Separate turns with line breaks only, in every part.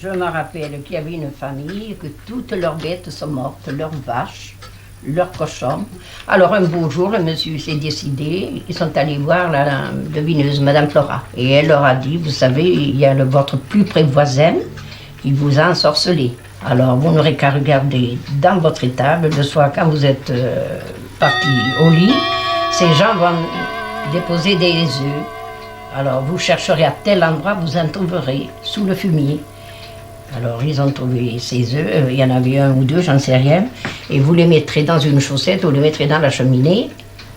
Je me rappelle qu'il y avait une famille, que toutes leurs bêtes sont mortes, leurs vaches, leurs cochons. Alors un beau jour, le monsieur s'est décidé, ils sont allés voir la devineuse, Madame Flora. Et elle leur a dit, vous savez, il y a votre plus près voisin qui vous a ensorcelé. Alors vous n'aurez qu'à regarder dans votre étable, le soir quand vous êtes parti au lit, ces gens vont déposer des œufs. Alors vous chercherez à tel endroit, vous en trouverez sous le fumier. Alors ils ont trouvé ces œufs, il y en avait un ou deux, j'en sais rien, et vous les mettrez dans une chaussette, vous les mettrez dans la cheminée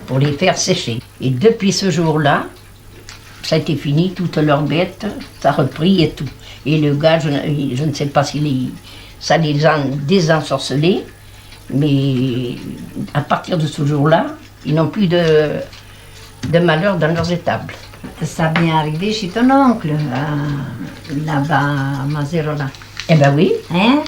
pour les faire sécher. Et depuis ce jour-là, ça a été fini, toutes leurs bêtes, ça a repris et tout. Et le gars, je ne sais pas ça les a désensorcelés, mais à partir de ce jour-là, ils n'ont plus de malheur dans leurs étables.
Ça vient arriver chez ton oncle, là-bas à Mazerola.
Eh ben oui.
Hein?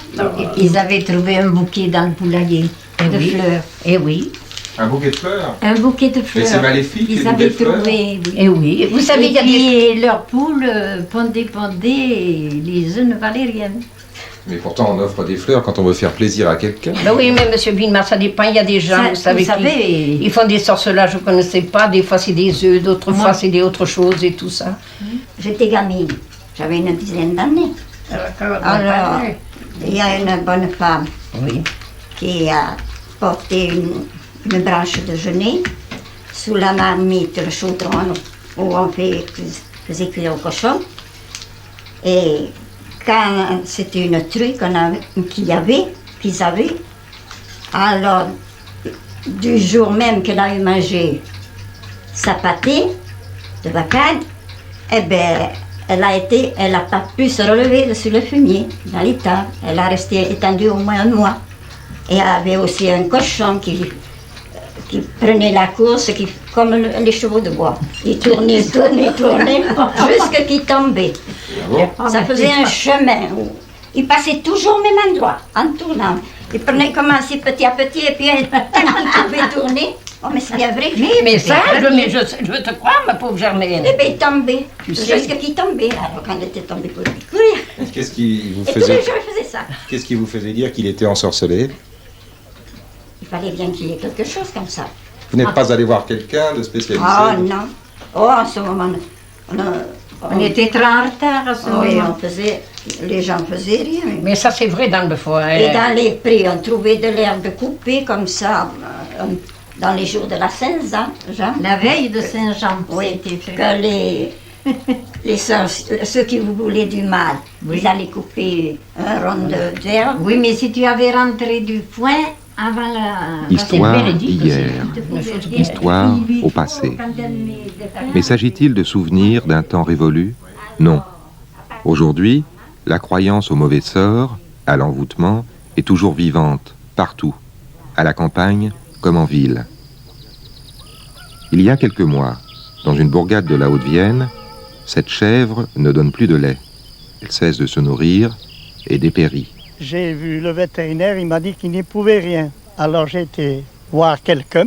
Ils avaient trouvé un bouquet dans le poulailler de fleurs.
Eh oui.
Un bouquet de fleurs?
Un bouquet de fleurs.
Mais c'est maléfique,
ils
les
avaient
bouquets de fleurs.
trouvé. Oui.
Eh oui. Vous savez, il y a
Et leurs poules pondaient, et les œufs ne valaient rien.
Mais pourtant, on offre des fleurs quand on veut faire plaisir à quelqu'un.
Ben oui, mais monsieur Villemar, ça dépend. Il y a des gens, vous savez, ils font des sorcelages, je ne connaissais pas. Des fois, c'est des œufs, d'autres fois, c'est des autres choses et tout ça.
J'étais gamine, j'avais une dizaine d'années. Alors, il y a une bonne femme qui a porté une branche de genêt sous la marmite, le chaudron où on faisait cuire au cochon. Et quand c'était une truie qu'ils avaient, alors du jour même qu'elle a eu mangé sa pâtée de vacade, eh bien, elle n'a pas pu se relever sur le fumier, dans l'étable. Elle a resté étendue au moins un mois. Et il y avait aussi un cochon qui prenait la course comme les chevaux de bois. Il tournait, jusqu'à qu'il tombait. Ça faisait un chemin. Il passait toujours au même endroit, en tournant. Il prenait commencer petit à petit, et puis tant qu'il pouvait tourner. Oh, mais c'est bien vrai.
Mais ça, je te crois, ma pauvre Germaine.
Et bien, il tombait, jusqu'à qu'il tombait. Alors, quand il était tombé, il pouvait courir.
Qu'est-ce qui vous
Et tous les
faisait...
jours, il faisait ça.
Qu'est-ce qui vous faisait dire qu'il était ensorcelé?
Il fallait bien qu'il y ait quelque chose comme ça.
Vous n'êtes pas allé voir quelqu'un de spécialisé?
Oh non. Oh, en ce moment,
On était très en retard à ce moment.
Les gens faisaient rien.
Mais ça, c'est vrai dans le foie.
Et dans les prés, on trouvait de l'herbe coupée comme ça, dans les jours de la Saint-Jean.
La veille de Saint-Jean,
Oui,
c'était fait.
que ceux qui vous voulaient du mal, vous allez couper un rond d'herbe.
Oui, mais si tu avais rentré du foin avant la...
Histoire d'hier, histoire au passé. Mais s'agit-il de souvenirs d'un temps révolu? Non. Aujourd'hui, la croyance au mauvais sort, à l'envoûtement, est toujours vivante, partout, à la campagne comme en ville. Il y a quelques mois, dans une bourgade de la Haute-Vienne, cette chèvre ne donne plus de lait. Elle cesse de se nourrir et dépérit.
J'ai vu le vétérinaire, il m'a dit qu'il n'y pouvait rien. Alors j'ai été voir quelqu'un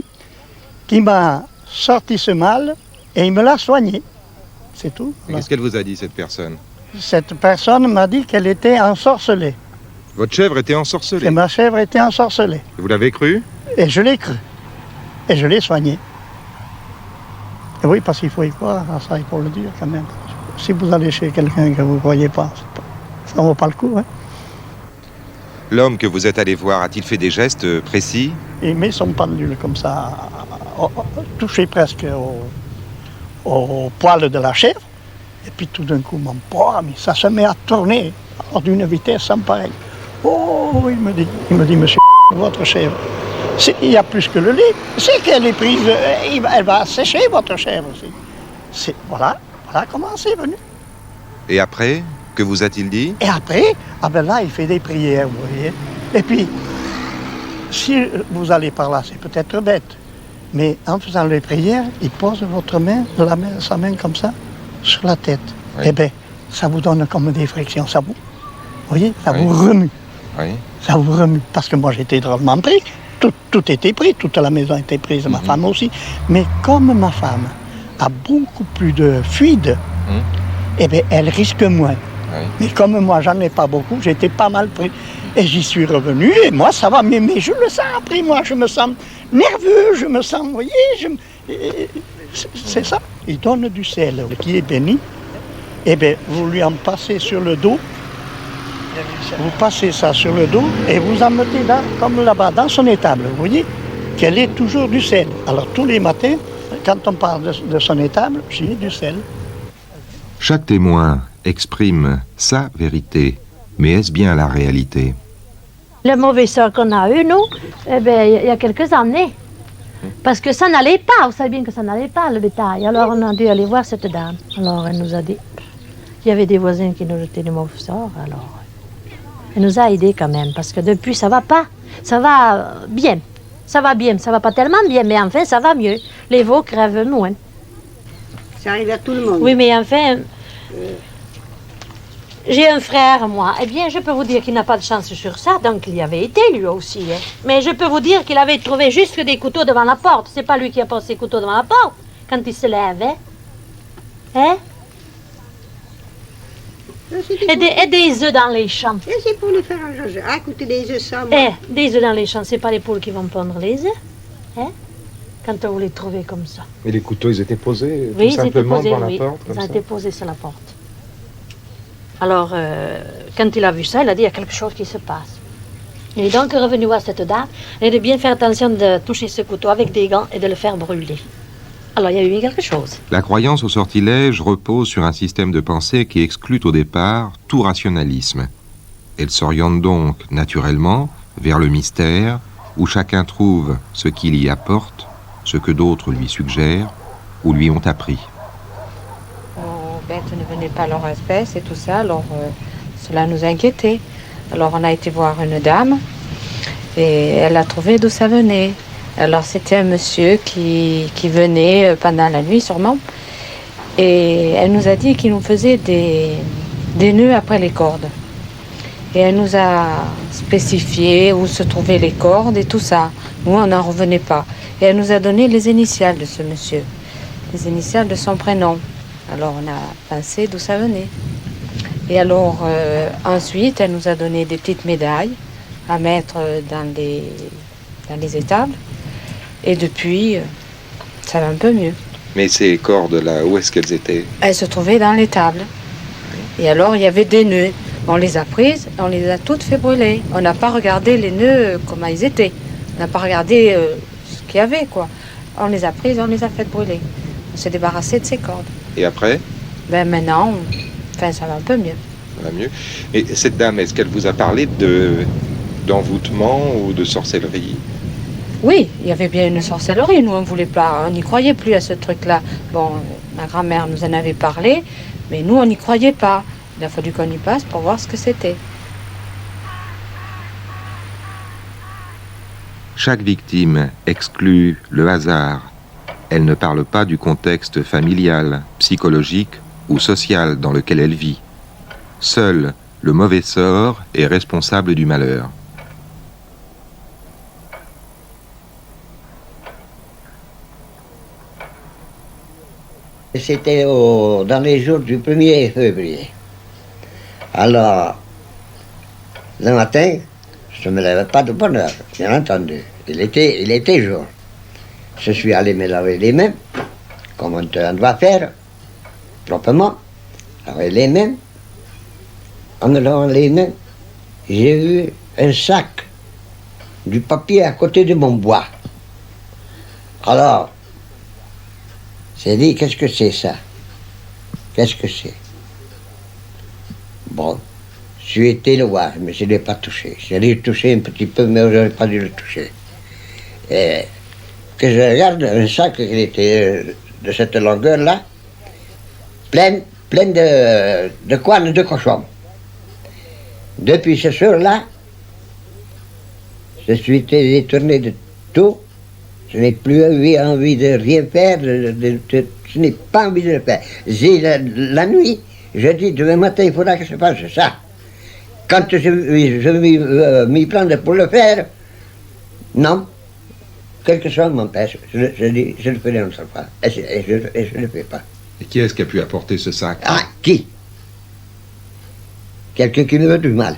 qui m'a sorti ce mal et il me l'a soigné. C'est tout.
Qu'est-ce qu'elle vous a dit, cette personne?
Cette personne m'a dit qu'elle était ensorcelée.
Votre chèvre était ensorcelée?
Et ma chèvre était ensorcelée.
Vous l'avez cru?
Et je l'ai cru. Et je l'ai soignée. Et oui, parce qu'il faut y croire à ça, il faut le dire quand même. Si vous allez chez quelqu'un que vous ne croyez pas, ça ne vaut pas le coup. Hein.
L'homme que vous êtes allé voir a-t-il fait des gestes précis?
Il met son pendule comme ça, touché presque au poil de la chèvre. Et puis tout d'un coup, mon poids, mais ça se met à tourner d'une vitesse sans pareil. Oh, il me dit, monsieur, votre chèvre, il y a plus que le lait. C'est qu'elle est prise, elle va sécher votre chèvre aussi. Voilà comment c'est venu.
Et après, que vous a-t-il dit?
Et après, ben là, il fait des prières, vous voyez. Et puis, si vous allez par là, c'est peut-être bête, mais en faisant les prières, il pose sa main comme ça, sur la tête. Oui. Eh bien, ça vous donne comme des frictions, ça vous voyez, ça vous remue.
Oui.
Ça vous remue. Parce que moi, j'étais drôlement pris. Tout était pris, toute la maison était prise, ma femme aussi. Mais comme ma femme a beaucoup plus de fluide, eh bien, elle risque moins.
Oui.
Mais comme moi, j'en ai pas beaucoup, j'étais pas mal pris. Et j'y suis revenu, et moi, ça va, mais je le sens après, moi, je me sens nerveux, je me sens, vous voyez, c'est ça. Il donne du sel qui est béni, et bien, vous lui en passez sur le dos, vous passez ça sur le dos, et vous en mettez là, comme là-bas, dans son étable, vous voyez, qu'elle est toujours du sel. Alors, tous les matins, quand on parle de son étable, j'y ai du sel.
Chaque témoin exprime sa vérité, mais est-ce bien la réalité?
Le mauvais sort qu'on a eu, nous, eh bien, il y a quelques années. Parce que ça n'allait pas, vous savez bien que ça n'allait pas, le bétail. Alors on a dû aller voir cette dame. Alors elle nous a dit, il y avait des voisins qui nous jetaient des mauvais sorts, alors elle nous a aidés quand même, parce que depuis ça va pas, ça va bien. Ça va bien, ça va pas tellement bien, mais enfin ça va mieux. Les veaux crèvent moins.
Ça arrive à tout le monde.
Oui, mais enfin, j'ai un frère, moi. Eh bien, je peux vous dire qu'il n'a pas de chance sur ça, donc il y avait été, lui aussi. Hein. Mais je peux vous dire qu'il avait trouvé juste des couteaux devant la porte. C'est pas lui qui a posé ses couteaux devant la porte quand il se lève, hein? Hein? Et des œufs dans les champs.
Et c'est pour les faire à écouter des œufs sans
Des œufs dans les champs, c'est pas les poules qui vont pondre les œufs, hein? Quand vous les trouvez comme ça.
Et les couteaux, ils étaient posés
Oui,
tout simplement
posés,
devant
oui.
la porte, comme
Ils ont
ça.
été posés sur la porte. Alors, quand il a vu ça, il a dit, il y a quelque chose qui se passe. Il est donc revenu voir cette dame et de bien faire attention de toucher ce couteau avec des gants et de le faire brûler. Alors, il y a eu quelque chose.
La croyance au sortilège repose sur un système de pensée qui exclut au départ tout rationalisme. Elle s'oriente donc naturellement vers le mystère, où chacun trouve ce qu'il y apporte, ce que d'autres lui suggèrent ou lui ont appris.
Aux bêtes ne venaient pas leur espèce et tout ça, alors cela nous inquiétait. Alors on a été voir une dame et elle a trouvé d'où ça venait. Alors c'était un monsieur qui venait pendant la nuit sûrement et elle nous a dit qu'il nous faisait des nœuds après les cordes. Et elle nous a spécifié où se trouvaient les cordes et tout ça. Nous, on n'en revenait pas. Et elle nous a donné les initiales de ce monsieur, les initiales de son prénom. Alors on a pensé d'où ça venait. Et alors ensuite, elle nous a donné des petites médailles à mettre dans les étables. Et depuis, ça va un peu mieux.
Mais ces cordes-là, où est-ce qu'elles étaient?
Elles se trouvaient dans l'étable. Et alors, il y avait des nœuds. On les a prises, on les a toutes fait brûler. On n'a pas regardé les nœuds, comment ils étaient. On n'a pas regardé ce qu'il y avait, quoi. On les a prises, on les a fait brûler. On s'est débarrassé de ces cordes.
Et après?
Ben maintenant, ça va un peu mieux.
Ça va mieux. Et cette dame, est-ce qu'elle vous a parlé d'envoûtement ou de sorcellerie?
Oui, il y avait bien une sorcellerie. Nous, on voulait pas, on n'y croyait plus à ce truc-là. Bon, ma grand-mère nous en avait parlé, mais nous, on n'y croyait pas. Il a fallu qu'on y passe pour voir ce que c'était.
Chaque victime exclut le hasard. Elle ne parle pas du contexte familial, psychologique ou social dans lequel elle vit. Seul le mauvais sort est responsable du malheur.
C'était dans les jours du 1er février. Alors, le matin, je ne me levais pas de bonne heure, bien entendu. Il était jour. Je suis allé me laver les mains, comme on doit faire, proprement, laver les mains. En me lavant les mains, j'ai vu un sac, du papier à côté de mon bois. Alors, j'ai dit, qu'est-ce que c'est ça? Qu'est-ce que c'est? Bon, j'ai été le voir, mais je ne l'ai pas touché. J'ai dû le toucher un petit peu, mais je n'aurais pas dû le toucher. Et que je regarde un sac qui était de cette longueur-là, plein de cornes de cochon. Depuis ce jour-là, je suis détourné de tout. Je n'ai plus envie de rien faire, je n'ai pas envie de le faire. J'ai la nuit, je dis demain matin il faudra que je fasse ça. Quand je m'y prendre pour le faire, non, quelque chose m'empêche. Je dis, je le ferai une seule fois, et je ne le fais pas.
Et qui est-ce qui a pu apporter ce sac?
Ah, qui? quelqu'un qui me veut du mal.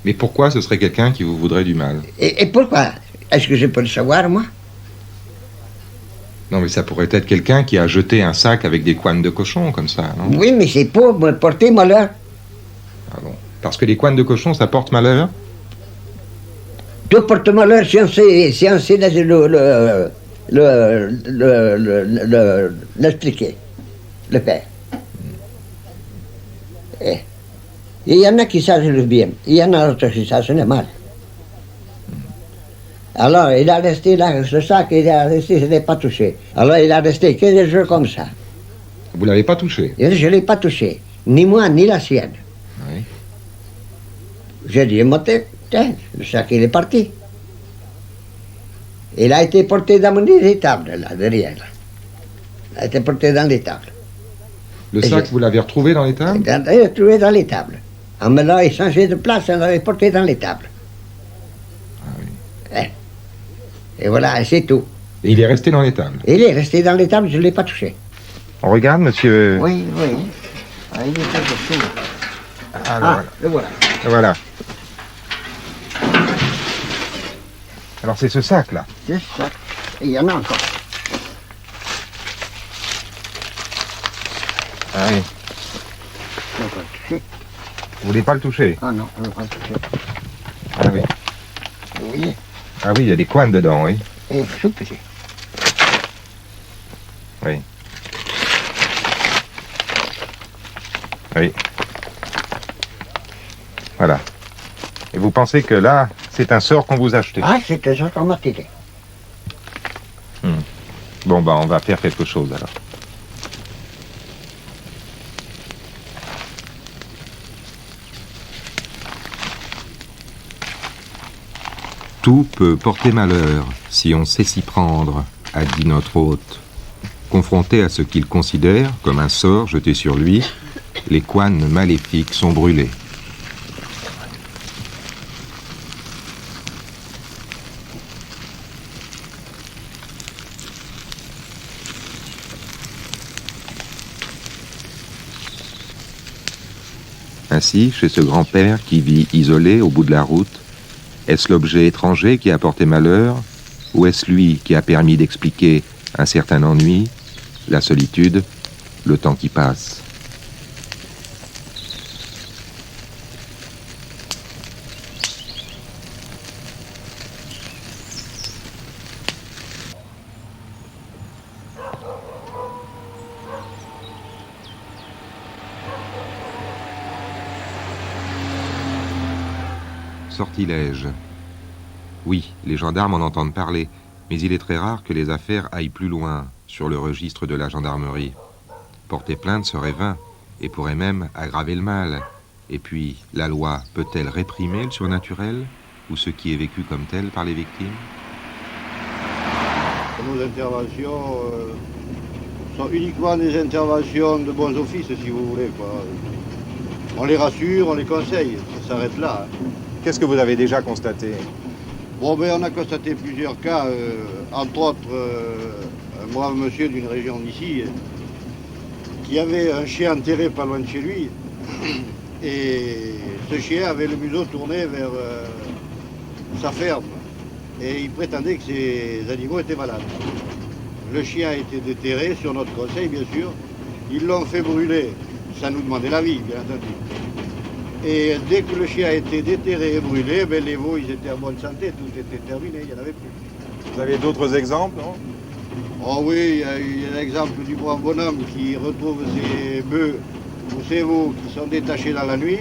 Mais pourquoi ce serait quelqu'un qui vous voudrait du mal?
Et pourquoi? Est-ce que je peux le savoir, moi?
Non, mais ça pourrait être quelqu'un qui a jeté un sac avec des couennes de cochon, comme ça, non?
Oui, mais c'est pour me porter malheur.
Ah bon. Parce que les couennes de cochon, ça porte malheur?
Tout porte malheur si on sait l'expliquer, le faire. Et il y en a qui savent le bien, il y en a d'autres qui savent le mal. Alors, il a resté là, ce sac, il a resté, je ne l'ai pas touché. Alors, il a resté 15 jours comme ça.
Vous l'avez pas touché?
Et je ne l'ai pas touché, ni moi, ni la sienne.
Oui.
J'ai dit, tiens, le sac, il est parti. Il a été porté dans mon étable, là, derrière. Là. Il a été porté dans l'étable.
Le sac, vous l'avez retrouvé dans l'étable?
Il l'a retrouvé dans l'étable. En me l'a changé de place, on l'avait porté dans l'étable.
Ah oui.
Et voilà, c'est tout.
Et il est resté dans l'étable?
Il est resté dans l'étable, je ne l'ai pas touché.
On regarde, monsieur?
Oui. Ah, il était dessous.
Alors,
le voilà.
Voilà. Alors c'est ce sac-là?
C'est ça. Et il y en a encore.
Ah oui.
On va pas le toucher.
Vous voulez pas le toucher?
Ah non, on ne va pas le toucher.
Ah oui.
Vous voyez?
Ah oui, il y a des couennes dedans, oui.
Et tout petit.
Oui. Oui. Voilà. Et vous pensez que là, c'est un sort qu'on vous a acheté?
Ah, c'est un sort qu'on m'a tiré.
Bon, on va faire quelque chose alors. Tout peut porter malheur si on sait s'y prendre, a dit notre hôte. Confronté à ce qu'il considère comme un sort jeté sur lui, les couennes maléfiques sont brûlées. Ainsi, chez ce grand-père qui vit isolé au bout de la route, est-ce l'objet étranger qui a porté malheur, ou est-ce lui qui a permis d'expliquer un certain ennui, la solitude, le temps qui passe? Sortilège. Oui, les gendarmes en entendent parler, mais il est très rare que les affaires aillent plus loin sur le registre de la gendarmerie. Porter plainte serait vain et pourrait même aggraver le mal. Et puis, la loi peut-elle réprimer le surnaturel ou ce qui est vécu comme tel par les victimes?
Nos interventions sont uniquement des interventions de bons offices, si vous voulez, quoi. On les rassure, on les conseille, ça s'arrête là.
Qu'est-ce que vous avez déjà constaté?
Bon, on a constaté plusieurs cas, entre autres un brave monsieur d'une région d'ici qui avait un chien enterré pas loin de chez lui et ce chien avait le museau tourné vers sa ferme et il prétendait que ces animaux étaient malades. Le chien a été déterré sur notre conseil, bien sûr. Ils l'ont fait brûler, ça nous demandait l'avis, bien entendu. Et dès que le chien a été déterré et brûlé, les veaux ils étaient en bonne santé, tout était terminé, il n'y en avait plus.
Vous avez d'autres exemples, non?
Oh oui, il y a l'exemple du brave bonhomme qui retrouve ses bœufs ou ses veaux qui sont détachés dans la nuit.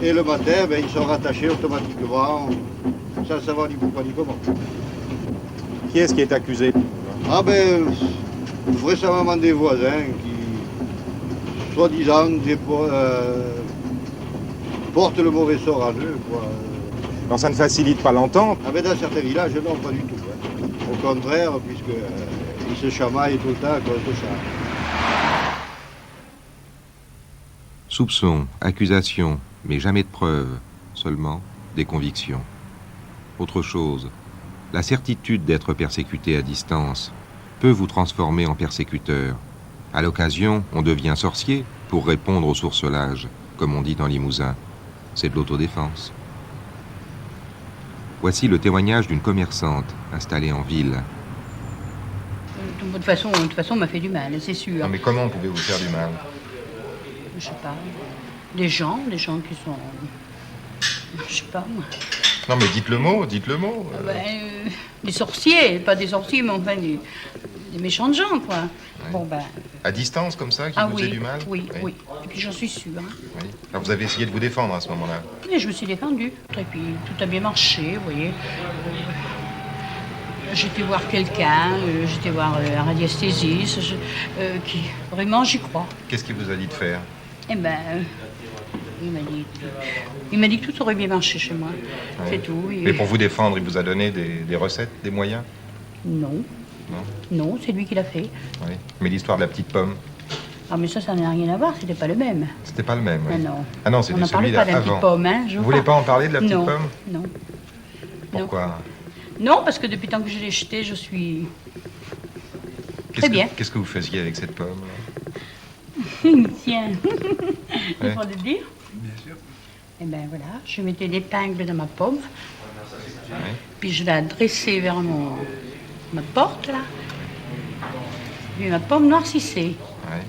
Et le matin, ils sont rattachés automatiquement, sans savoir ni pourquoi ni comment.
Qui est-ce qui est accusé?
Ah vraisemblablement des voisins qui, soi-disant, portent le mauvais sort à eux, quoi.
Non, ça ne facilite pas l'entente.
Ah dans certains villages, non, pas du tout. Hein. Au contraire, puisqu'ils se chamaillent tout le temps à cause de ça.
Soupçons, accusations, mais jamais de preuves, seulement des convictions. Autre chose, la certitude d'être persécuté à distance peut vous transformer en persécuteur. À l'occasion, on devient sorcier pour répondre au sorcelage. comme on dit en Limousin. C'est de l'autodéfense. Voici le témoignage d'une commerçante installée en ville.
De toute façon, on m'a fait du mal, c'est sûr.
Non, mais comment pouvez vous faire du mal?
Je sais pas. Des gens qui sont... Je sais pas, moi.
Non, mais dites le mot.
Des sorciers, pas des sorciers, mais enfin des méchants gens, quoi.
Ouais.
Bon, ben...
À distance, comme ça, qui vous faisait du mal?
Oui. Et puis j'en suis sûre. Hein.
Oui. Alors vous avez essayé de vous défendre à ce moment-là?
Et je me suis défendue. Et puis tout a bien marché, vous voyez. J'étais voir quelqu'un, j'étais voir un radiesthésiste, qui... Vraiment, j'y crois.
Qu'est-ce qu'il vous a dit de faire?
Eh ben... Il m'a dit que tout aurait bien marché chez moi. Ouais. C'est tout.
Mais pour vous défendre, il vous a donné des recettes, des moyens?
Non. Non, c'est lui qui l'a fait.
Oui. Mais l'histoire de la petite pomme?
Ah, mais ça n'a rien à voir, c'était pas le même.
C'était pas le même, oui.
Ah non.
Ah non, c'était celui-là avant. On n'en parlait pas de la petite
pomme, hein.
Vous voulez pas en parler de la petite pomme?
Non.
Pourquoi?
Non, parce que depuis tant que je l'ai jetée, je suis... Très bien.
Qu'est-ce que vous faisiez avec cette pomme?
Tiens. Il faut le dire.
Bien sûr.
Et bien voilà, je mettais l'épingle dans ma pomme,
oui.
Puis je la dressais vers ma porte, là. Puis ma pomme noircissait.
Oui.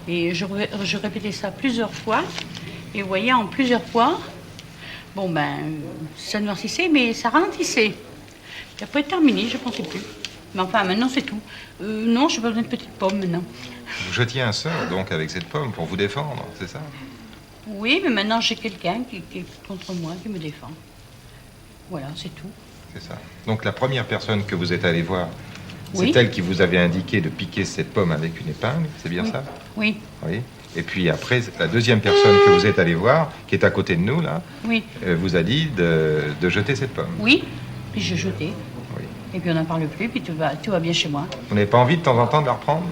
Et je répétais ça plusieurs fois. Et vous voyez, en plusieurs fois, bon ben, ça noircissait, mais ça ralentissait. Et après, terminé, je ne pensais plus. Mais enfin, maintenant, c'est tout. Non, je n'ai pas besoin de petite pomme, maintenant.
Vous jetiez un sort, donc, avec cette pomme, pour vous défendre, c'est ça?
Oui, mais maintenant, j'ai quelqu'un qui est contre moi, qui me défend. Voilà, c'est tout.
C'est ça. Donc, la première personne que vous êtes allé voir,
oui.
C'est elle qui vous avait indiqué de piquer cette pomme avec une épingle, c'est bien ça?
Oui.
Oui. Et puis après, la deuxième personne que vous êtes allé voir, qui est à côté de nous, là,
oui.
Vous a dit de jeter cette pomme.
Oui, puis je jetais.
Oui.
Et puis on n'en parle plus, puis tout va bien chez moi.
Vous n'avez pas envie de temps en temps de la reprendre?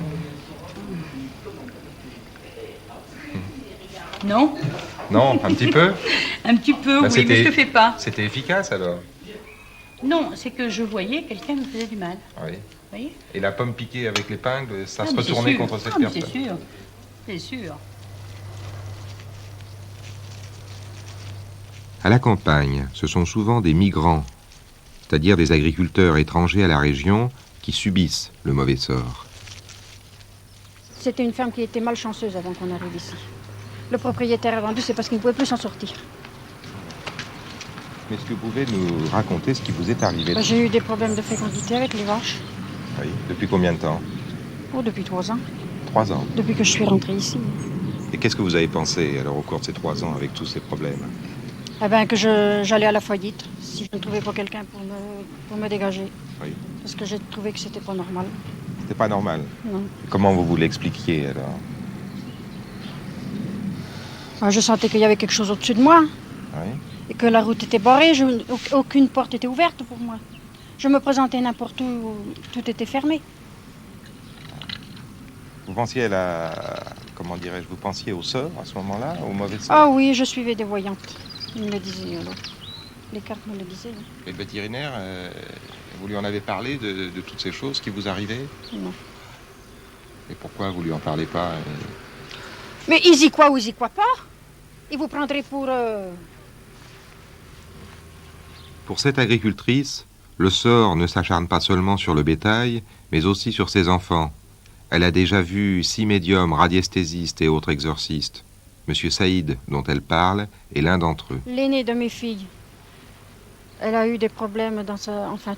Non.
Non, un petit peu?
Un petit peu, oui, mais je ne le fais pas.
C'était efficace alors?
Non, c'est que je voyais quelqu'un me faisait du mal.
Oui.
Vous voyez?
Et la pomme piquée avec l'épingle, ça se retournait contre cette personne?
C'est sûr, c'est sûr.
À la campagne, ce sont souvent des migrants, c'est-à-dire des agriculteurs étrangers à la région qui subissent le mauvais sort.
C'était une ferme qui était malchanceuse avant qu'on arrive ici. Le propriétaire a vendu, c'est parce qu'il ne pouvait plus s'en sortir.
Mais est-ce que vous pouvez nous raconter ce qui vous est arrivé?
J'ai eu des problèmes de fécondité avec les vaches.
Oui. Depuis combien de temps?
Oh, depuis 3 ans.
3 ans?
Depuis que je suis rentrée ici.
Et qu'est-ce que vous avez pensé alors au cours de ces 3 ans avec tous ces problèmes?
Eh bien, que j'allais à la faillite si je ne trouvais pas quelqu'un pour me dégager.
Oui.
Parce que j'ai trouvé que c'était pas normal.
C'était pas normal?
Non.
Et comment vous l'expliquiez alors?
Je sentais qu'il y avait quelque chose au-dessus de moi.
Oui.
Et que la route était barrée, aucune porte était ouverte pour moi. Je me présentais n'importe où, tout était fermé.
Vous pensiez comment dirais-je, vous pensiez au sort à ce moment-là, au mauvais sort?
Ah oui, je suivais des voyantes. Ils me le disaient, alors. Les cartes me le disaient.
Et le vétérinaire, vous lui en avez parlé de toutes ces choses qui vous arrivaient?
Non.
Et pourquoi vous lui en parlez pas?
Mais ils y croient ou ils y croient pas? Ils vous prendraient pour...
Pour cette agricultrice, le sort ne s'acharne pas seulement sur le bétail, mais aussi sur ses enfants. Elle a déjà vu 6 médiums, radiesthésistes et autres exorcistes. Monsieur Saïd, dont elle parle, est l'un d'entre eux.
L'aînée de mes filles, elle a eu des problèmes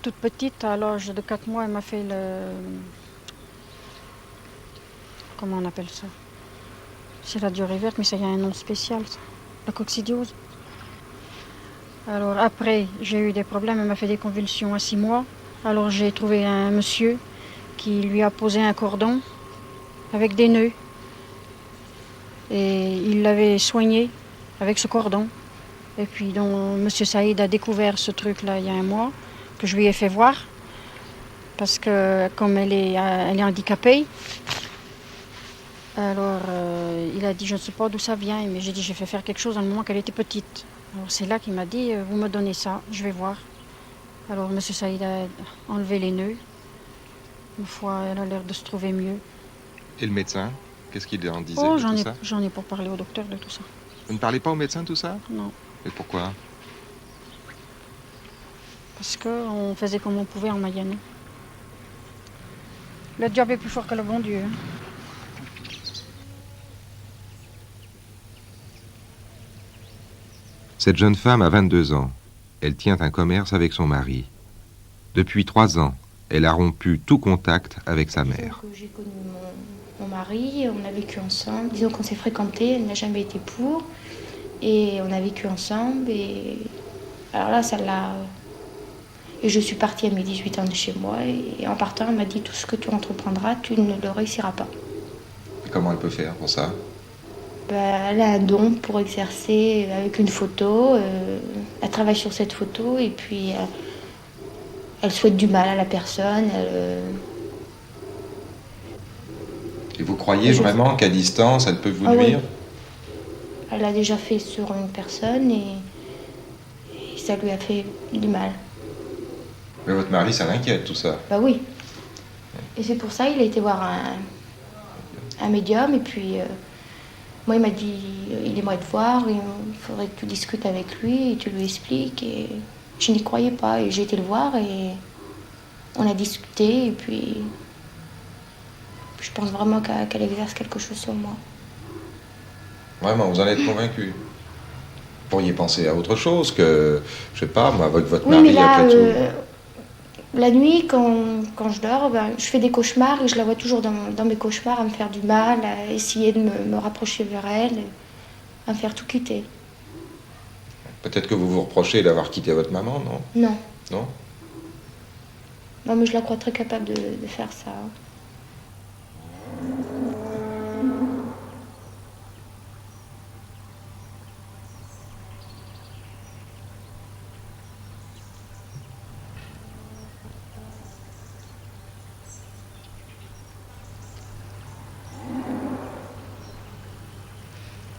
toute petite, à l'âge de 4 mois, elle m'a fait comment on appelle ça? C'est la diarrhée verte, mais ça y a un nom spécial, ça. La coccidiose. Alors après, j'ai eu des problèmes, elle m'a fait des convulsions à 6 mois. Alors j'ai trouvé un monsieur qui lui a posé un cordon avec des nœuds. Et il l'avait soignée avec ce cordon. Et puis donc, M. Saïd a découvert ce truc-là il y a 1 mois, que je lui ai fait voir. Parce que comme elle est handicapée, alors il a dit, je ne sais pas d'où ça vient, mais j'ai dit, j'ai fait faire quelque chose dans le moment qu'elle était petite. Alors c'est là qu'il m'a dit, vous me donnez ça, je vais voir. Alors M. Saïd a enlevé les nœuds. Une fois, elle a l'air de se trouver mieux.
Et le médecin, qu'est-ce qu'il en disait
Oh,
de tout ça?
j'en ai pas parlé au docteur de tout ça.
Vous ne parlez pas au médecin de tout ça?
Non.
Et pourquoi?
Parce qu'on faisait comme on pouvait en Mayenne. Le diable est plus fort que le bon Dieu.
Cette jeune femme a 22 ans. Elle tient un commerce avec son mari. Depuis 3 ans, elle a rompu tout contact avec sa mère.
J'ai connu mon mari, on a vécu ensemble. Disons qu'on s'est fréquentés, elle n'a jamais été pour. Et on a vécu ensemble. Et alors là, ça l'a... Et je suis partie à mes 18 ans de chez moi. Et en partant, elle m'a dit, tout ce que tu entreprendras, tu ne le réussiras pas.
Et comment elle peut faire pour ça?
Elle a un don pour exercer avec une photo. Elle travaille sur cette photo et puis elle souhaite du mal à la personne.
Et vous croyez vraiment qu'à distance, elle peut vous nuire?
Oui. Elle l'a déjà fait sur une personne et ça lui a fait du mal.
Mais votre mari, ça l'inquiète tout ça?
Bah oui. Et c'est pour ça qu'il a été voir un médium et puis... moi, il m'a dit, il aimerait te voir, il faudrait que tu discutes avec lui et tu lui expliques. Et je n'y croyais pas et j'ai été le voir et on a discuté et puis je pense vraiment qu'elle exerce quelque chose sur moi.
Vraiment, vous en êtes convaincu? Vous pourriez penser à autre chose que, je sais pas, moi, avec votre
Oui,
mari,
mais là,
après tout.
la nuit, quand je dors, je fais des cauchemars et je la vois toujours dans mes cauchemars à me faire du mal, à essayer de me rapprocher vers elle, à me faire tout quitter.
Peut-être que vous vous reprochez d'avoir quitté votre maman, non?
Non.
Non?
Non, mais je la crois très capable de faire ça.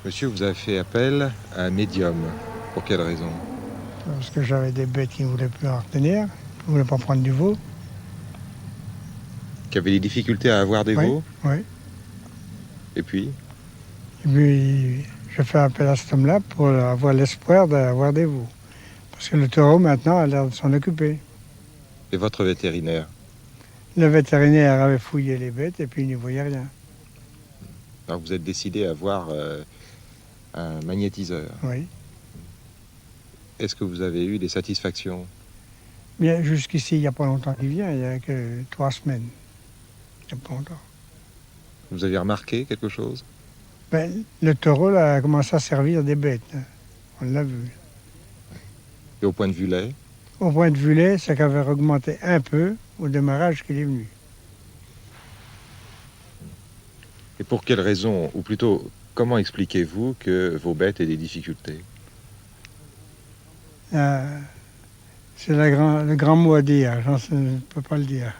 Monsieur, vous avez fait appel à un médium. Pour quelle raison?
Parce que j'avais des bêtes qui ne voulaient plus en retenir, qui ne voulaient pas prendre du veau.
Qui avait des difficultés à avoir des veaux?
Oui.
Et puis?
Et puis, je fais appel à cet homme-là pour avoir l'espoir d'avoir des veaux. Parce que le taureau, maintenant, a l'air de s'en occuper.
Et votre vétérinaire?
Le vétérinaire avait fouillé les bêtes et puis il n'y voyait rien.
Alors vous êtes décidé à voir un magnétiseur.
Oui.
Est-ce que vous avez eu des satisfactions?
Bien, jusqu'ici, il n'y a pas longtemps qu'il vient, il n'y a que 3 semaines. Il n'y a pas longtemps.
Vous avez remarqué quelque chose?
Ben, le taureau là, a commencé à servir des bêtes. Hein. On l'a vu.
Et au point de vue lait?
Au point de vue lait, ça avait augmenté un peu au démarrage qu'il est venu.
Et pour quelle raison, ou plutôt, comment expliquez-vous que vos bêtes aient des difficultés?
C'est le grand mot à dire, je ne peux pas le dire.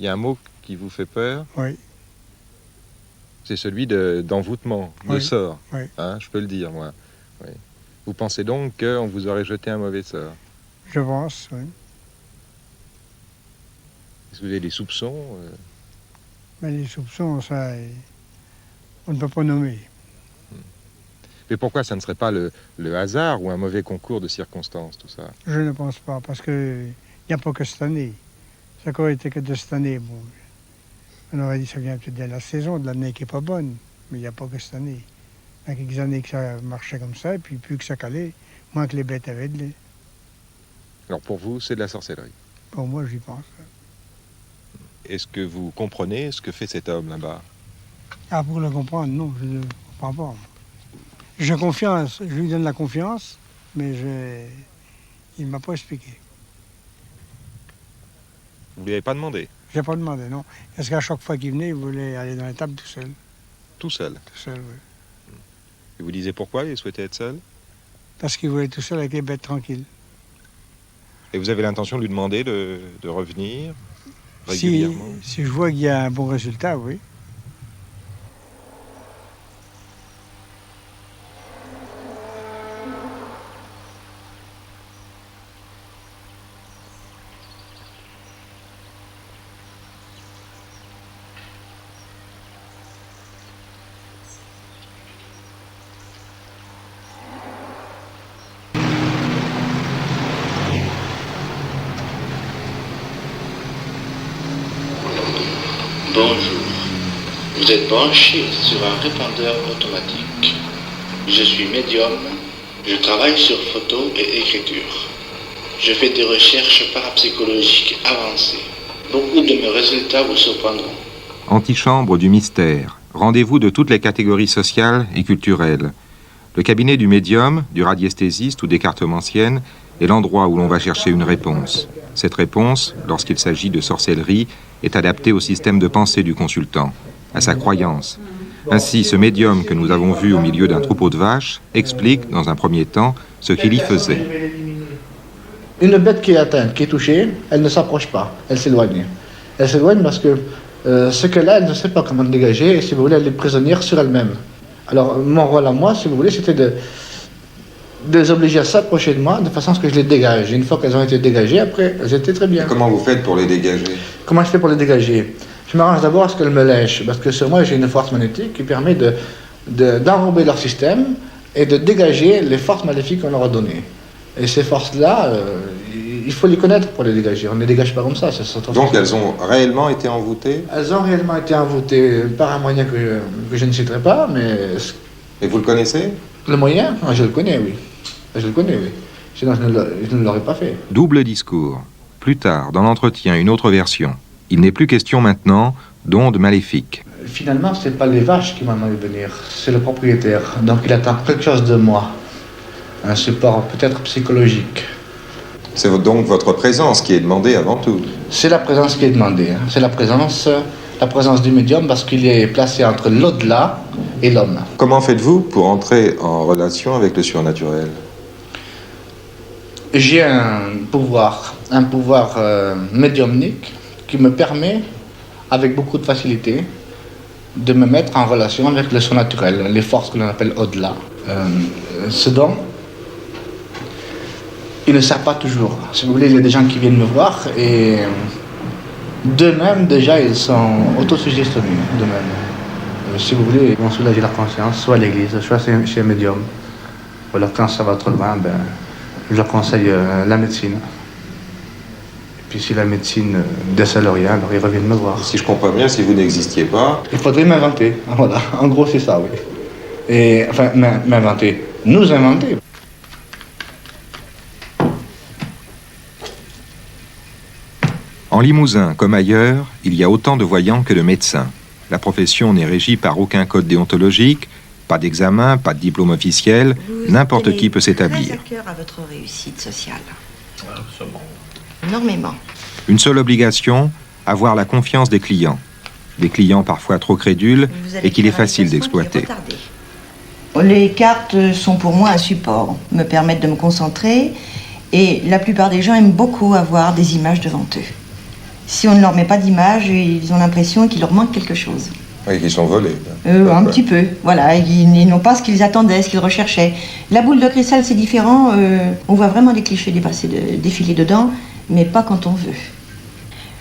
Il y a un mot qui vous fait peur?
Oui.
C'est celui d'envoûtement, de
Oui.
sort.
Oui.
Hein, je peux le dire, moi. Oui. Vous pensez donc qu'on vous aurait jeté un mauvais sort?
Je pense, oui.
Est-ce que vous avez des soupçons?
Mais les soupçons, ça, on ne peut pas nommer.
Mais pourquoi ça ne serait pas le hasard ou un mauvais concours de circonstances, tout ça?
Je ne pense pas, parce qu'il n'y a pas que cette année. Ça aurait été que de cette année. Bon, on aurait dit que ça vient peut-être de la saison, de l'année qui n'est pas bonne, mais il n'y a pas que cette année. Il y a quelques années que ça marchait comme ça, et puis plus que ça calait, moins que les bêtes avaient de lait.
Alors pour vous, c'est de la sorcellerie?
Pour moi, j'y pense.
Est-ce que vous comprenez ce que fait cet homme là-bas?
Ah, pour le comprendre, non, je ne comprends pas. J'ai confiance, je lui donne la confiance, mais il ne m'a pas expliqué.
Vous ne lui avez pas demandé?
Je n'ai pas demandé, non. Parce qu'à chaque fois qu'il venait, il voulait aller dans la table tout seul.
Tout seul?
Tout seul, oui.
Et vous disiez pourquoi il souhaitait être seul?
Parce qu'il voulait être tout seul avec les bêtes tranquilles.
Et vous avez l'intention de lui demander de revenir régulièrement?
Si je vois qu'il y a un bon résultat, oui.
Bonjour. Vous êtes branché sur un répondeur automatique. Je suis médium. Je travaille sur photo et écriture. Je fais des recherches parapsychologiques avancées. Beaucoup de mes résultats vous surprendront.
Antichambre du mystère. Rendez-vous de toutes les catégories sociales et culturelles. Le cabinet du médium, du radiesthésiste ou des cartomanciennes est l'endroit où l'on va chercher une réponse. Cette réponse, lorsqu'il s'agit de sorcellerie, est adaptée au système de pensée du consultant, à sa croyance. Ainsi, ce médium que nous avons vu au milieu d'un troupeau de vaches explique, dans un premier temps, ce qu'il y faisait.
Une bête qui est atteinte, qui est touchée, elle ne s'approche pas, elle s'éloigne. Elle s'éloigne parce que ce qu'elle a, elle ne sait pas comment le dégager, et si vous voulez, elle est prisonnière sur elle-même. Alors, mon rôle à moi, si vous voulez, c'était de les obliger à s'approcher de moi, de façon à ce que je les dégage. Et une fois qu'elles ont été dégagées, après, elles étaient très bien.
Et comment vous faites pour les dégager?
Comment je fais pour les dégager? Je m'arrange d'abord à ce qu'elles me lèchent, parce que sur moi, j'ai une force magnétique qui permet d'enrober leur système et de dégager les forces maléfiques qu'on leur a données. Et ces forces-là, il faut les connaître pour les dégager. On ne les dégage pas comme ça.
Donc elles ont réellement été envoûtées?
Elles ont réellement été envoûtées par un moyen que je ne citerai pas, mais...
Et vous le connaissez?
Le moyen? Je le connais, oui. Je le connais, oui. Sinon, je ne l'aurais pas fait.
Double discours. Plus tard, dans l'entretien, une autre version. Il n'est plus question maintenant d'ondes maléfiques.
Finalement, ce n'est pas les vaches qui m'ont demandé de venir, c'est le propriétaire. Donc il attend quelque chose de moi. Un support peut-être psychologique.
C'est donc votre présence qui est demandée avant tout?
C'est la présence qui est demandée. Hein. C'est la présence du médium parce qu'il est placé entre l'au-delà et l'homme.
Comment faites-vous pour entrer en relation avec le surnaturel?
J'ai un pouvoir médiumnique qui me permet, avec beaucoup de facilité, de me mettre en relation avec le surnaturel, les forces que l'on appelle au-delà. Ce don, il ne sert pas toujours. Si vous voulez, il y a des gens qui viennent me voir et d'eux-mêmes, déjà, ils sont autosuggestionnés d'eux-mêmes. Si vous voulez, ils vont soulager leur conscience, soit à l'église, soit chez un médium. Ou alors, quand ça va trop loin, je leur conseille la médecine. Et puis, si la médecine décèle rien, alors ils reviennent me voir.
Si je comprends bien, si vous n'existiez pas...
Il faudrait m'inventer. Voilà, en gros, c'est ça, oui. Et, enfin, m'inventer. Nous inventer.
En Limousin, comme ailleurs, il y a autant de voyants que de médecins. La profession n'est régie par aucun code déontologique, pas d'examen, pas de diplôme officiel, n'importe qui peut s'établir.
Très à cœur à votre réussite sociale. Énormément.
Une seule obligation, avoir la confiance des clients. Des clients parfois trop crédules et qu'il est facile d'exploiter.
Les cartes sont pour moi un support, me permettent de me concentrer et la plupart des gens aiment beaucoup avoir des images devant eux. Si on ne leur met pas d'image, ils ont l'impression qu'il leur manque quelque chose.
Oui, qu'ils sont volés.
Un petit peu, voilà. Ils n'ont pas ce qu'ils attendaient, ce qu'ils recherchaient. La boule de cristal, c'est différent. On voit vraiment des clichés défiler dedans, mais pas quand on veut.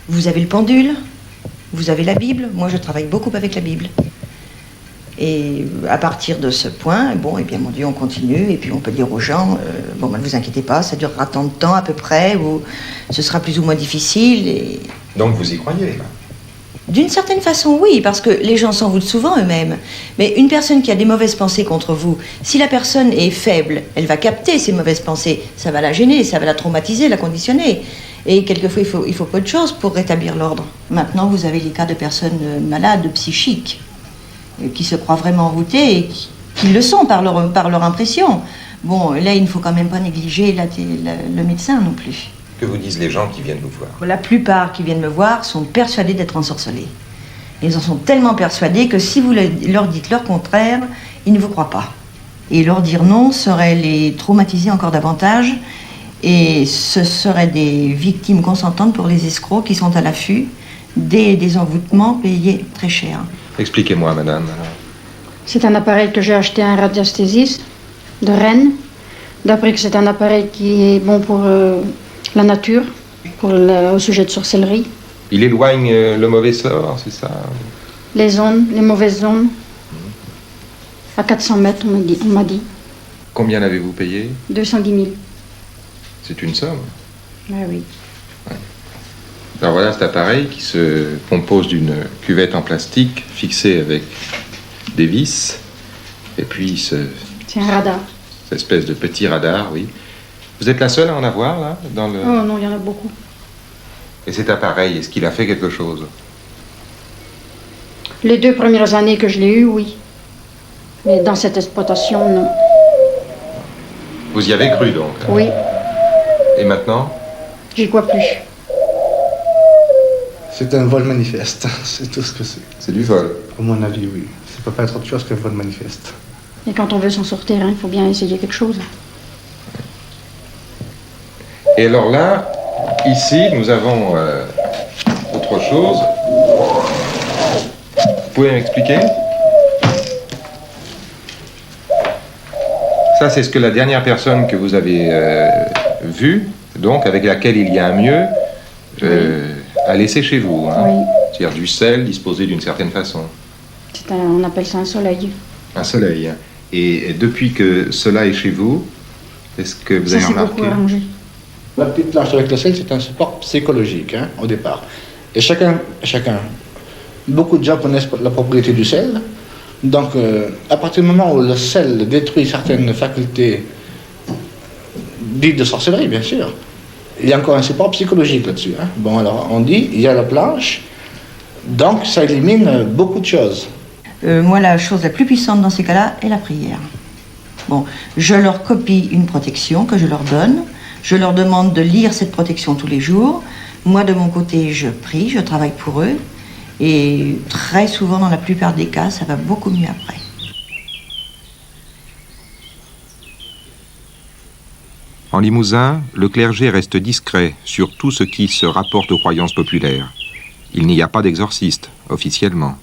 Vous avez le pendule, vous avez la Bible. Moi, je travaille beaucoup avec la Bible. Et à partir de ce point, bon, eh bien, mon Dieu, on continue. Et puis, on peut dire aux gens, ne vous inquiétez pas, ça durera tant de temps à peu près, ou ce sera plus ou moins difficile. Et...
Donc, vous y croyez, là?
D'une certaine façon, oui, parce que les gens s'en voûtent souvent eux-mêmes. Mais une personne qui a des mauvaises pensées contre vous, si la personne est faible, elle va capter ces mauvaises pensées. Ça va la gêner, ça va la traumatiser, la conditionner. Et quelquefois, il faut peu de choses pour rétablir l'ordre. Maintenant, vous avez les cas de personnes malades, psychiques, qui se croient vraiment envoûtées et qui le sont par leur impression. Bon, là, il ne faut quand même pas négliger le médecin non plus.
Que vous disent les gens qui viennent vous voir?
La plupart qui viennent me voir sont persuadés d'être ensorcelés. Ils en sont tellement persuadés que si vous leur dites leur contraire, ils ne vous croient pas. Et leur dire non serait les traumatiser encore davantage et ce seraient des victimes consentantes pour les escrocs qui sont à l'affût des envoûtements payés très cher.
Expliquez-moi, madame.
C'est un appareil que j'ai acheté à un radiesthésiste de Rennes, d'après que c'est un appareil qui est bon pour la nature, au sujet de sorcellerie.
Il éloigne le mauvais sort, c'est ça?
Les ondes, les mauvaises ondes. À 400 mètres, on m'a dit.
Combien l'avez-vous payé?
210 000.
C'est une somme?
Ah oui.
Ouais.
Alors voilà cet appareil qui se compose d'une cuvette en plastique fixée avec des vis, et puis
C'est un radar.
cette espèce de petit radar, oui. Vous êtes la seule à en avoir, là, dans le...
Oh non, il y en a beaucoup.
Et cet appareil, est-ce qu'il a fait quelque chose?
Les 2 premières années que je l'ai eu, oui. Mais dans cette exploitation, non.
Vous y avez cru, donc?
Oui.
Et maintenant?
J'y crois plus.
C'est un vol manifeste, c'est tout ce que c'est.
C'est du vol?
À mon avis, oui. Ça peut pas être autre chose qu'un vol manifeste.
Et quand on veut s'en sortir, il faut bien essayer quelque chose.
Et alors là, ici, nous avons autre chose. Vous pouvez m'expliquer? Ça, c'est ce que la dernière personne que vous avez vue, donc avec laquelle il y a un mieux, a laissé chez vous. Hein?
Oui.
C'est-à-dire du sel disposé d'une certaine façon.
On appelle ça un soleil.
Un soleil. Et depuis que cela est chez vous, est-ce que vous avez remarqué?
Ça s'est beaucoup arrangé.
La petite planche avec le sel, c'est un support psychologique, hein, au départ. Et chacun, beaucoup de gens connaissent la propriété du sel. Donc, à partir du moment où le sel détruit certaines facultés dites de sorcellerie, bien sûr, il y a encore un support psychologique là-dessus. Hein. Bon, alors, on dit, il y a la planche, donc ça élimine beaucoup de choses.
Moi, la chose la plus puissante dans ces cas-là est la prière. Bon, je leur copie une protection que je leur donne. Je leur demande de lire cette protection tous les jours. Moi, de mon côté, je prie, je travaille pour eux. Et très souvent, dans la plupart des cas, ça va beaucoup mieux après.
En Limousin, le clergé reste discret sur tout ce qui se rapporte aux croyances populaires. Il n'y a pas d'exorciste, officiellement.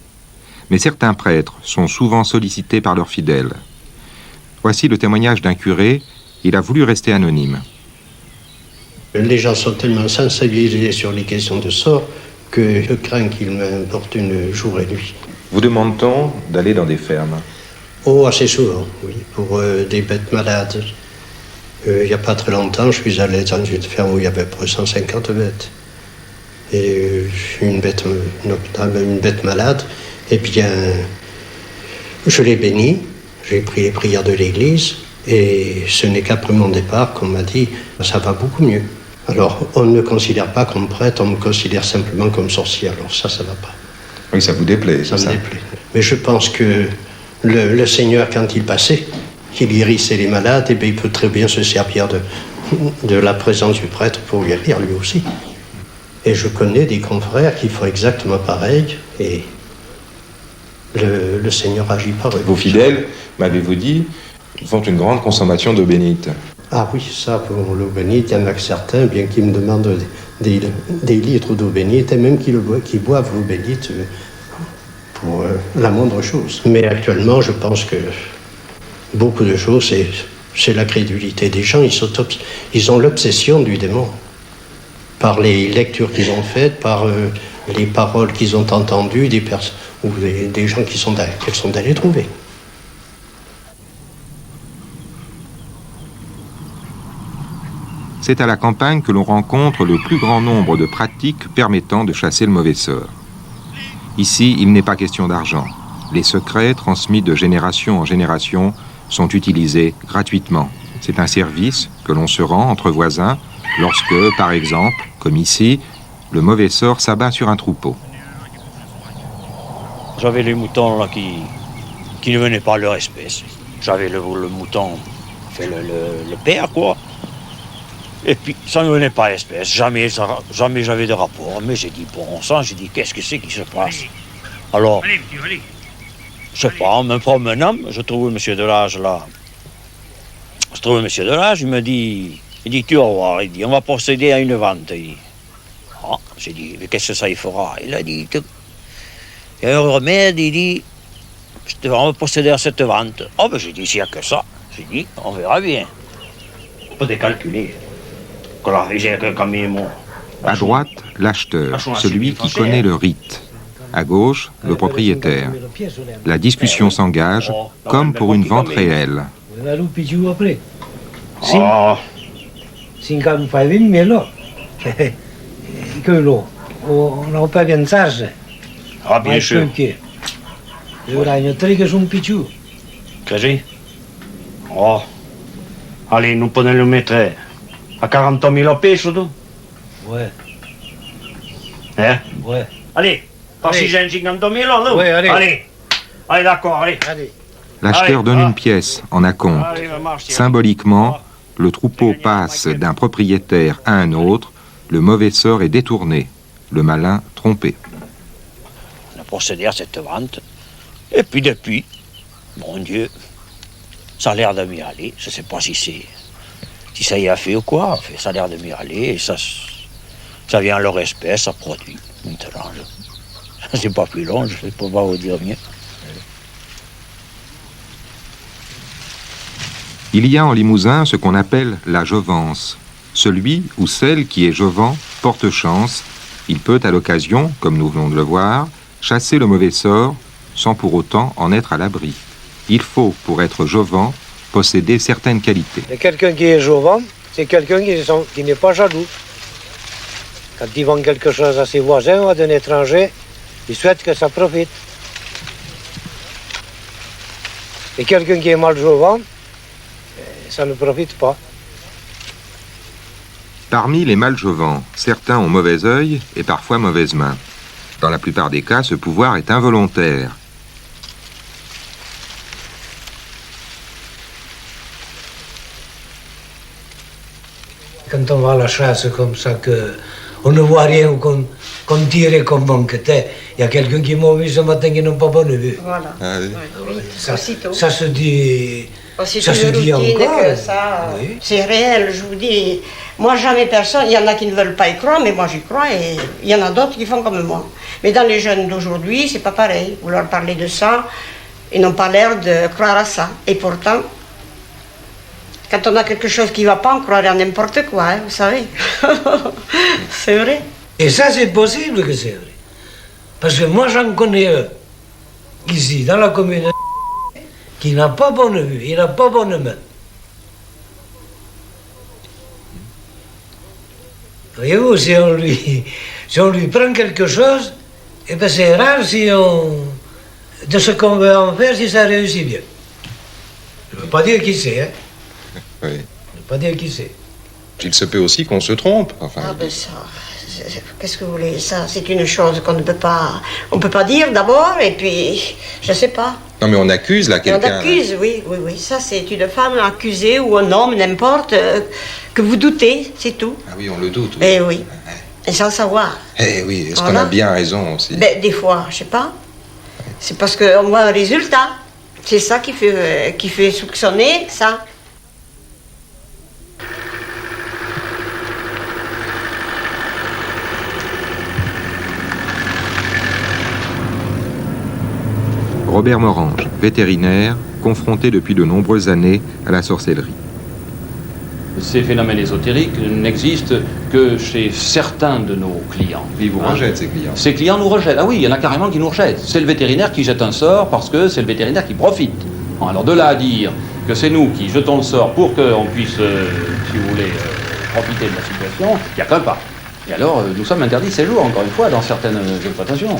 Mais certains prêtres sont souvent sollicités par leurs fidèles. Voici le témoignage d'un curé. Il a voulu rester anonyme.
Les gens sont tellement sensibilisés sur les questions de sort que je crains qu'ils m'importunent jour et nuit.
Vous demande-t-on d'aller dans des fermes?
Oh, assez souvent, oui, pour des bêtes malades. Il n'y a pas très longtemps, je suis allé dans une ferme où il y avait à peu près 150 bêtes. Et une bête malade, et bien, je l'ai béni, j'ai pris les prières de l'église, et ce n'est qu'après mon départ qu'on m'a dit « ça va beaucoup mieux ». Alors, on ne me considère pas comme prêtre, on me considère simplement comme sorcier, alors ça va pas.
Oui, ça vous déplaît,
ça me déplaît. Mais je pense que le Seigneur, quand il passait, qu'il guérissait les malades, et bien, il peut très bien se servir de la présence du prêtre pour guérir lui aussi. Et je connais des confrères qui font exactement pareil, et le Seigneur agit par eux.
Vos fidèles, m'avez-vous dit, font une grande consommation d'eau bénite.
Ah oui, ça, pour l'eau bénite, il y en a que certains, bien qu'ils me demandent des litres d'eau bénite, et même qui boivent l'eau bénite pour la moindre chose. Mais actuellement, je pense que beaucoup de choses, c'est la crédulité des gens. Ils ont l'obsession du démon. Par les lectures qu'ils ont faites, par les paroles qu'ils ont entendues, ou des gens qu'ils sont allés trouver.
C'est à la campagne que l'on rencontre le plus grand nombre de pratiques permettant de chasser le mauvais sort. Ici, il n'est pas question d'argent. Les secrets, transmis de génération en génération, sont utilisés gratuitement. C'est un service que l'on se rend entre voisins lorsque, par exemple, comme ici, le mauvais sort s'abat sur un troupeau.
J'avais les moutons là qui ne venaient pas à leur espèce. J'avais le mouton, fait le père, quoi. Et puis, ça ne venait pas à l'espèce. Jamais j'avais de rapport. Mais j'ai dit, bon sang, j'ai dit, qu'est-ce que c'est qui se passe? Alors, je sais pas, en me promenant, je trouve monsieur Delage là. Je trouve monsieur Delage, il me dit, tu vas voir, il dit, on va procéder à une vente. Il dit, ah, j'ai dit, mais qu'est-ce que ça y fera? Il a dit, il y a un remède, il dit, on va procéder à cette vente. Oh, ben j'ai dit, s'il n'y a que ça, j'ai dit, on verra bien. On peut décalculer.
À droite, l'acheteur, celui qui connaît le rite. À gauche, le propriétaire. La discussion s'engage comme pour une vente réelle.
non può pensarsi.
Ah, bien sûr.
Ora ne trigge un picciu.
Così? Oh. Allez, nous prenons le mettre à 40 000 pesos, tu?
Ouais.
Hein?
Ouais.
Allez, pas si j'ai 50 000, là.
Ouais, allez.
Allez, d'accord, allez.
L'acheteur donne une pièce en acompte. Symboliquement, le troupeau passe d'un propriétaire à un autre, le mauvais sort est détourné, le malin trompé.
On a procédé à cette vente. Et puis depuis, mon Dieu, ça a l'air de mieux aller. Je ne sais pas si ça y a fait ou quoi. Enfin, ça a l'air de mieux aller et ça vient à leur espèce, ça produit. Maintenant, c'est pas plus long, je ne peux pas vous dire mieux.
Il y a en Limousin ce qu'on appelle la jouvence. Celui ou celle qui est jouvent porte chance. Il peut, à l'occasion, comme nous venons de le voir, chasser le mauvais sort sans pour autant en être à l'abri. Il faut, pour être jouvent, posséder certaines qualités.
Et quelqu'un qui est jouvent, c'est quelqu'un qui n'est pas jaloux. Quand il vend quelque chose à ses voisins ou à un étranger, il souhaite que ça profite. Et quelqu'un qui est mal jouvent, ça ne profite pas.
Parmi les maljouvents, certains ont mauvais œil et parfois mauvaise main. Dans la plupart des cas, ce pouvoir est involontaire.
Quand on va à la chasse comme ça, qu'on ne voit rien ou qu'on tire comme banquetet, il y a quelqu'un qui m'a vu ce matin qui n'a pas bonne vue.
Voilà.
Ah, oui.
Oui,
ça se dit.
C'est
ça
une
se dit
routine
encore.
que ça, c'est réel, je vous dis. Moi, jamais personne, il y en a qui ne veulent pas y croire, mais moi j'y crois, et il y en a d'autres qui font comme moi. Mais dans les jeunes d'aujourd'hui, c'est pas pareil. Vous leur parlez de ça, ils n'ont pas l'air de croire à ça. Et pourtant, quand on a quelque chose qui ne va pas, on croit à n'importe quoi, hein, vous savez. C'est vrai.
Et ça, c'est possible que c'est vrai. Parce que moi, j'en connais un, ici, dans la commune, qui n'a pas bonne vue, il n'a pas bonne main. Voyez-vous, si on lui prend quelque chose, eh ben c'est rare de ce qu'on veut en faire si ça réussit bien. Je ne veux pas dire qui c'est, hein.
Oui.
Je ne veux pas dire qui c'est.
Il se peut aussi qu'on se trompe. Enfin,
Ah ben ça, qu'est-ce que vous voulez? Ça, c'est une chose qu'on ne peut pas... On ne peut pas dire d'abord, et puis, je ne sais pas.
non, mais on accuse là quelqu'un.
On accuse, oui. Ça, c'est une femme accusée ou un homme, n'importe, que vous doutez, c'est tout.
Ah oui, on le doute.
Eh oui. Et sans savoir.
Eh oui, est-ce qu'on
Voilà.
a bien raison aussi?
Ben, des fois, je sais pas. C'est parce qu'on voit un résultat. C'est ça qui fait soupçonner ça.
Robert Morange, vétérinaire, confronté depuis de nombreuses années à la sorcellerie.
Ces phénomènes ésotériques n'existent que chez certains de nos clients.
Ils vous rejettent, ces clients?
Ces clients nous rejettent. Ah oui, il y en a carrément qui nous rejettent. C'est le vétérinaire qui jette un sort parce que c'est le vétérinaire qui profite. Alors de là à dire que c'est nous qui jetons le sort pour qu'on puisse, si vous voulez, profiter de la situation, il n'y a qu'un pas. Et alors, nous sommes interdits de séjour, encore une fois, dans certaines exploitations.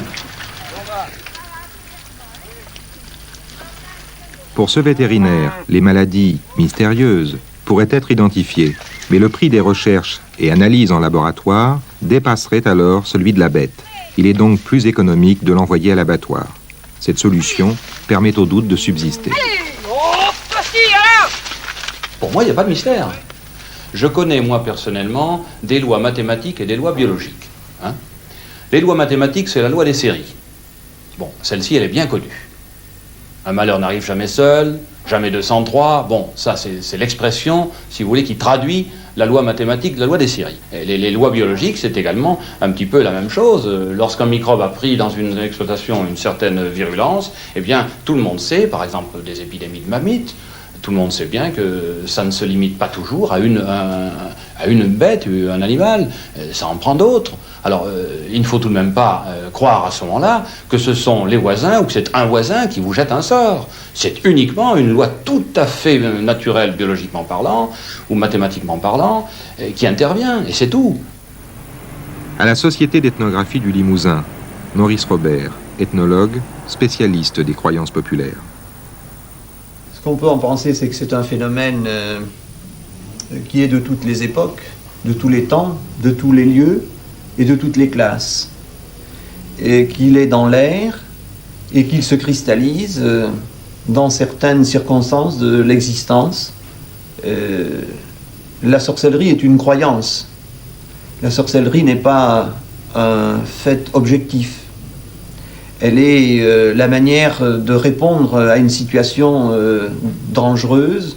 Pour ce vétérinaire, les maladies mystérieuses pourraient être identifiées, mais le prix des recherches et analyses en laboratoire dépasserait alors celui de la bête. Il est donc plus économique de l'envoyer à l'abattoir. Cette solution permet au doute de subsister.
Pour moi, il n'y a pas de mystère. Je connais, moi, personnellement, des lois mathématiques et des lois biologiques. Hein. Les lois mathématiques, c'est la loi des séries. Bon, celle-ci, elle est bien connue. Un malheur n'arrive jamais seul, jamais 203. Bon, ça, c'est l'expression, si vous voulez, qui traduit la loi mathématique de la loi des séries. Et les lois biologiques, c'est également un petit peu la même chose. Lorsqu'un microbe a pris dans une exploitation une certaine virulence, eh bien, tout le monde sait, par exemple, des épidémies de mammites, tout le monde sait bien que ça ne se limite pas toujours à une bête, un animal, ça en prend d'autres. Alors, il ne faut tout de même pas croire à ce moment-là que ce sont les voisins ou que c'est un voisin qui vous jette un sort. C'est uniquement une loi tout à fait naturelle, biologiquement parlant, ou mathématiquement parlant, qui intervient, et c'est tout.
À la Société d'ethnographie du Limousin, Maurice Robert, ethnologue, spécialiste des croyances populaires.
Ce qu'on peut en penser, c'est que c'est un phénomène qui est de toutes les époques, de tous les temps, de tous les lieux et de toutes les classes. Et qu'il est dans l'air et qu'il se cristallise dans certaines circonstances de l'existence. La sorcellerie est une croyance. La sorcellerie n'est pas un fait objectif. Elle est la manière de répondre à une situation dangereuse,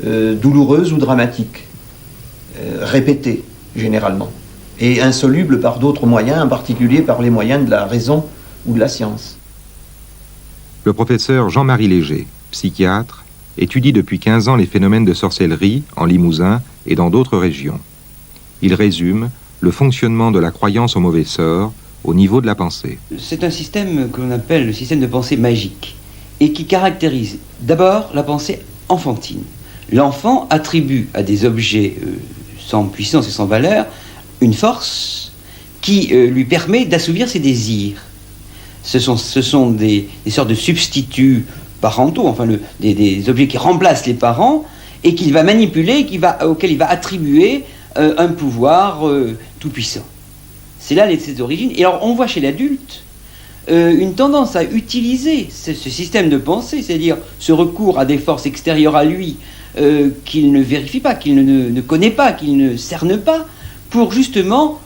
douloureuse ou dramatique, répétée généralement, et insoluble par d'autres moyens, en particulier par les moyens de la raison ou de la science.
Le professeur Jean-Marie Léger, psychiatre, étudie depuis 15 ans les phénomènes de sorcellerie en Limousin et dans d'autres régions. Il résume le fonctionnement de la croyance au mauvais sort au niveau de la pensée.
C'est un système que l'on appelle le système de pensée magique et qui caractérise d'abord la pensée enfantine. L'enfant attribue à des objets sans puissance et sans valeur une force qui lui permet d'assouvir ses désirs. Ce sont des sortes de substituts parentaux, enfin des objets qui remplacent les parents et qu'il va manipuler, auxquels il va attribuer un pouvoir tout-puissant. C'est là ses origines. Et alors on voit chez l'adulte une tendance à utiliser ce système de pensée, c'est-à-dire ce recours à des forces extérieures à lui qu'il ne vérifie pas, qu'il ne connaît pas, qu'il ne cerne pas, pour justement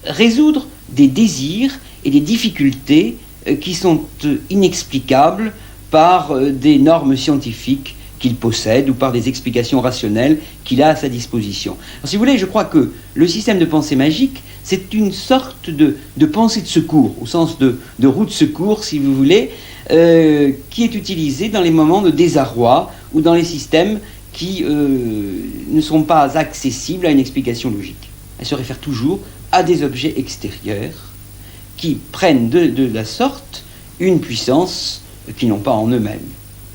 résoudre des désirs et des difficultés qui sont inexplicables par des normes scientifiques qu'il possède ou par des explications rationnelles qu'il a à sa disposition. Alors, si vous voulez, je crois que le système de pensée magique, c'est une sorte de pensée de secours, au sens de roue de secours, si vous voulez, qui est utilisée dans les moments de désarroi ou dans les systèmes qui ne sont pas accessibles à une explication logique. Elle se réfère toujours à des objets extérieurs qui prennent de la sorte une puissance qu'ils n'ont pas en eux-mêmes.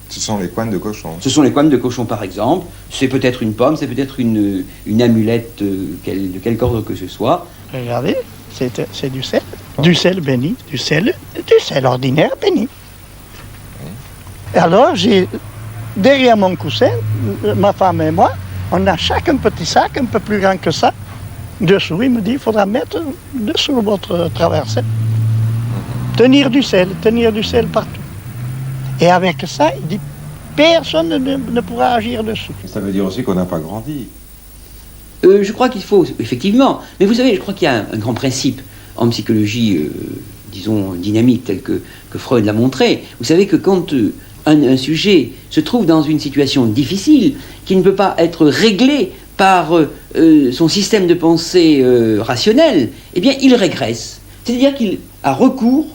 Ce sont les couennes de cochon.
Ce sont les couennes de cochon, par exemple. C'est peut-être une pomme, c'est peut-être une amulette de quelque ordre que ce soit.
Regardez, c'est du sel béni, du sel ordinaire béni. Et alors, derrière mon coussin, ma femme et moi, on a chacun un petit sac, un peu plus grand que ça. Dessous, il me dit, il faudra mettre dessous votre traversée. Tenir du sel partout. Et avec ça, il dit, personne ne pourra agir dessus.
Ça veut dire aussi qu'on n'a pas grandi.
Je crois qu'il faut, effectivement, mais vous savez, je crois qu'il y a un grand principe en psychologie, disons, dynamique, tel que Freud l'a montré. Vous savez que quand un sujet se trouve dans une situation difficile, qui ne peut pas être réglé par son système de pensée rationnel, eh bien, il régresse. C'est-à-dire qu'il a recours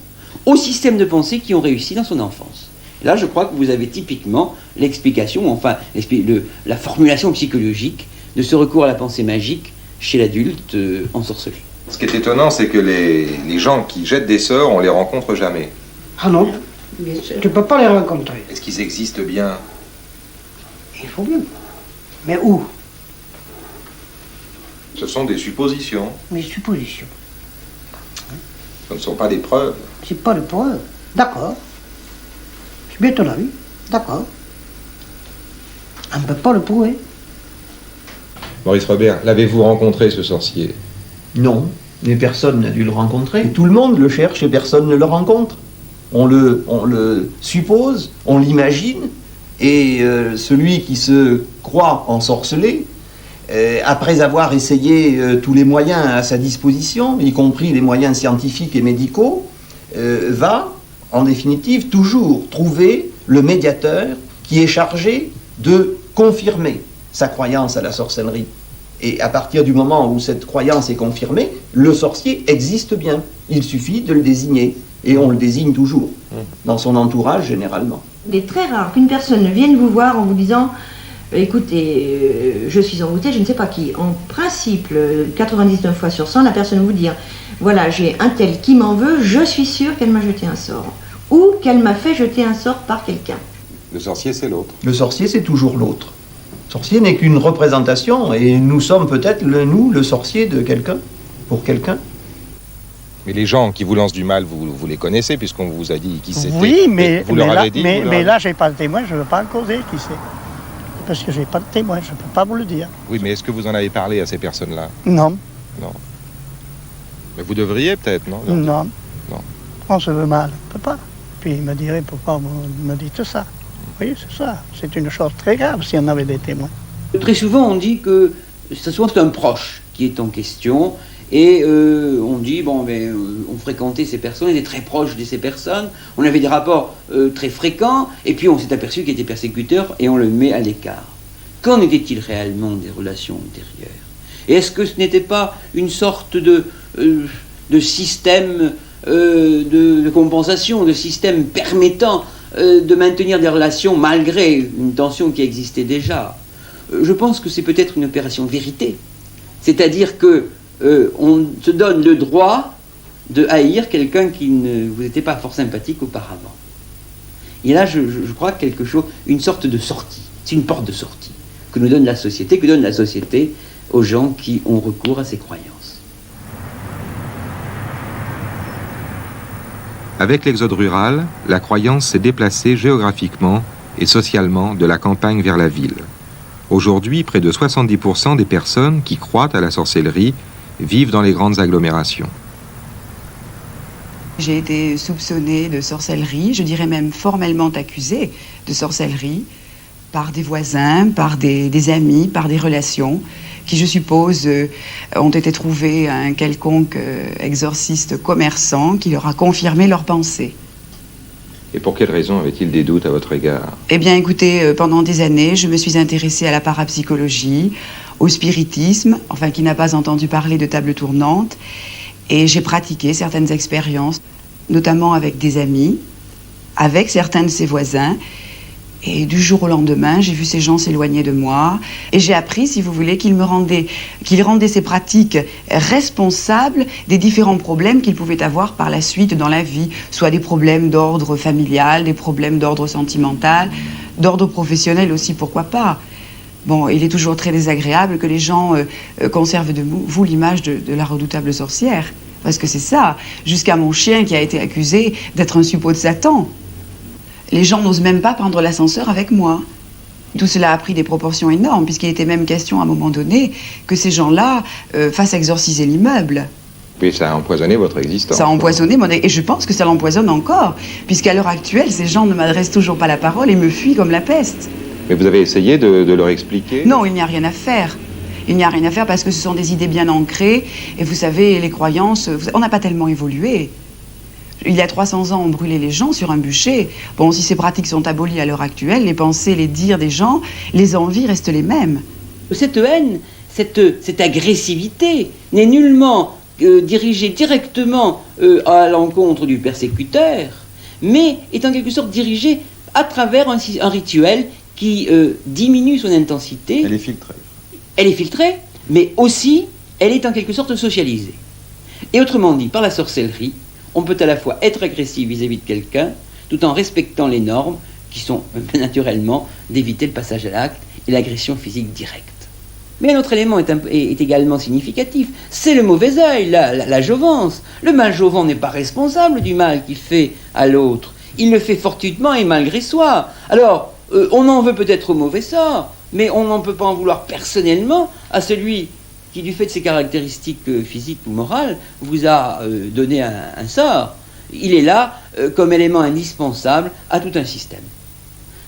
aux systèmes de pensée qui ont réussi dans son enfance. Là, je crois que vous avez typiquement l'explication, enfin, la formulation psychologique de ce recours à la pensée magique chez l'adulte en sorcellerie.
Ce qui est étonnant, c'est que les gens qui jettent des sorts, on les rencontre jamais.
Ah non, tu peux pas les rencontrer.
Est-ce qu'ils existent bien?
Il faut bien. Mais où?
Ce sont des suppositions.
Des suppositions.
Ce ne sont pas des preuves.
C'est pas des preuves. D'accord. C'est bien ton avis. D'accord. On ne peut pas le prouver.
Maurice Robert, l'avez-vous rencontré, ce sorcier?
Non, mais personne n'a dû le rencontrer. Tout le monde le cherche et personne ne le rencontre. On le suppose, on l'imagine, et celui qui se croit ensorcelé, après avoir essayé tous les moyens à sa disposition, y compris les moyens scientifiques et médicaux, va, en définitive, toujours trouver le médiateur qui est chargé de confirmer sa croyance à la sorcellerie. Et à partir du moment où cette croyance est confirmée, le sorcier existe bien. Il suffit de le désigner. Et on le désigne toujours, dans son entourage généralement.
Il est très rare qu'une personne vienne vous voir en vous disant « Écoutez, je suis envoûtée, je ne sais pas qui ». En principe, 99 fois sur 100, la personne va vous dire « Voilà, j'ai un tel qui m'en veut, je suis sûre qu'elle m'a jeté un sort. » Ou qu'elle m'a fait jeter un sort par quelqu'un.
Le sorcier, c'est l'autre.
Le sorcier, c'est toujours l'autre. Le sorcier n'est qu'une représentation, et nous sommes peut-être, le sorcier de quelqu'un, pour quelqu'un.
Mais les gens qui vous lancent du mal, vous les connaissez, puisqu'on vous a dit qui c'était.
Oui, mais,
vous leur avez dit,
mais là, je n'ai pas de témoin, je ne veux pas en causer qui c'est. Parce que je n'ai pas de témoin, je ne peux pas vous le dire.
Oui, mais est-ce que vous en avez parlé à ces personnes-là?
Non.
Non. Mais vous devriez peut-être, non?
Non.
Non.
On se veut mal, on ne peut pas. Puis il me dirait, pourquoi vous me dites ça? Oui, c'est ça. C'est une chose très grave si on avait des témoins.
Très souvent, on dit que souvent c'est un proche qui est en question, et on dit, bon, ben, on fréquentait ces personnes, on était très proches de ces personnes, on avait des rapports très fréquents, et puis on s'est aperçu qu'il était persécuteur, et on le met à l'écart. Qu'en était-il réellement des relations antérieures? Et est-ce que ce n'était pas une sorte de système de compensation, de système permettant de maintenir des relations malgré une tension qui existait déjà? Je pense que c'est peut-être une opération de vérité. C'est-à-dire que on se donne le droit de haïr quelqu'un qui ne vous était pas fort sympathique auparavant. Et là, je crois quelque chose, une sorte de sortie. C'est une porte de sortie que nous donne la société aux gens qui ont recours à ces croyances.
Avec l'exode rural, la croyance s'est déplacée géographiquement et socialement de la campagne vers la ville. Aujourd'hui, près de 70% des personnes qui croient à la sorcellerie vivent dans les grandes agglomérations.
J'ai été soupçonnée de sorcellerie, je dirais même formellement accusée de sorcellerie, par des voisins, par des amis, par des relations, qui, je suppose, ont été trouvés à un quelconque exorciste commerçant qui leur a confirmé leurs pensées.
Et pour quelle raison avait-il des doutes à votre égard?
Eh bien, écoutez, pendant des années, je me suis intéressée à la parapsychologie, au spiritisme, enfin, qui n'a pas entendu parler de table tournante, et j'ai pratiqué certaines expériences, notamment avec des amis, avec certains de ses voisins, et du jour au lendemain, j'ai vu ces gens s'éloigner de moi, et j'ai appris, si vous voulez, qu'ils rendaient ces pratiques responsables des différents problèmes qu'ils pouvaient avoir par la suite dans la vie, soit des problèmes d'ordre familial, des problèmes d'ordre sentimental, d'ordre professionnel aussi, pourquoi pas. Bon, il est toujours très désagréable que les gens conservent de vous l'image de la redoutable sorcière, parce que c'est ça, jusqu'à mon chien qui a été accusé d'être un suppôt de Satan. Les gens n'osent même pas prendre l'ascenseur avec moi. Tout cela a pris des proportions énormes, puisqu'il était même question à un moment donné que ces gens-là fassent exorciser l'immeuble.
Oui, ça a empoisonné votre existence.
Ça a empoisonné et je pense que ça l'empoisonne encore, puisqu'à l'heure actuelle, ces gens ne m'adressent toujours pas la parole et me fuient comme la peste.
Mais vous avez essayé de leur expliquer?
Non, il n'y a rien à faire. Il n'y a rien à faire parce que ce sont des idées bien ancrées, et vous savez, les croyances, on n'a pas tellement évolué. Il y a 300 ans, on brûlait les gens sur un bûcher. Bon, si ces pratiques sont abolies à l'heure actuelle, les pensées, les dires des gens, les envies restent les mêmes.
Cette haine, cette agressivité n'est nullement dirigée directement à l'encontre du persécuteur, mais est en quelque sorte dirigée à travers un rituel qui diminue son intensité.
Elle est filtrée.
Elle est filtrée, mais aussi, elle est en quelque sorte socialisée. Et autrement dit, par la sorcellerie, on peut à la fois être agressif vis-à-vis de quelqu'un, tout en respectant les normes qui sont naturellement d'éviter le passage à l'acte et l'agression physique directe. Mais un autre élément est également significatif, c'est le mauvais œil, la jouvence. Le mal jouvant n'est pas responsable du mal qu'il fait à l'autre. Il le fait fortuitement et malgré soi. Alors, on en veut peut-être au mauvais sort, mais on n'en peut pas en vouloir personnellement à celui qui, du fait de ses caractéristiques physiques ou morales, vous a donné un sort. Il est là comme élément indispensable à tout un système.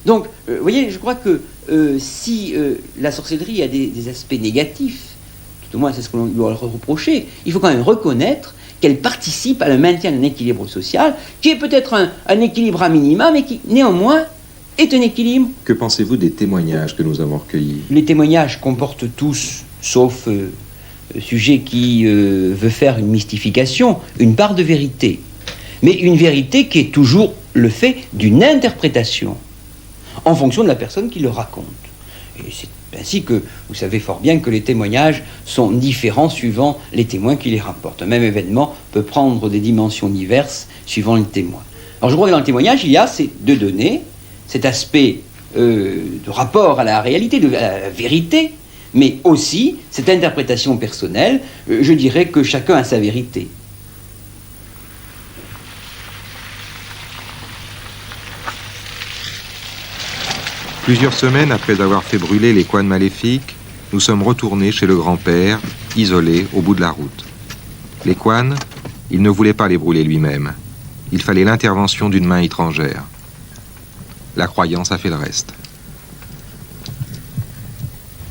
Donc, vous voyez, je crois que si la sorcellerie a des aspects négatifs, tout au moins c'est ce qu'on lui doit reprocher, il faut quand même reconnaître qu'elle participe à le maintien d'un équilibre social, qui est peut-être un équilibre à minima, mais qui, néanmoins, est un équilibre.
Que pensez-vous des témoignages que nous avons recueillis?
Les témoignages comportent tous, sauf sujet qui veut faire une mystification, une part de vérité. Mais une vérité qui est toujours le fait d'une interprétation, en fonction de la personne qui le raconte. Et c'est ainsi que vous savez fort bien que les témoignages sont différents suivant les témoins qui les rapportent. Un même événement peut prendre des dimensions diverses suivant les témoins. Alors je crois que dans le témoignage, il y a ces deux données, cet aspect de rapport à la réalité, à la vérité, mais aussi cette interprétation personnelle. Je dirais que chacun a sa vérité.
Plusieurs semaines après avoir fait brûler les couanes maléfiques, nous sommes retournés chez le grand-père, isolé au bout de la route. Les couanes, il ne voulait pas les brûler lui-même. Il fallait l'intervention d'une main étrangère. La croyance a fait le reste.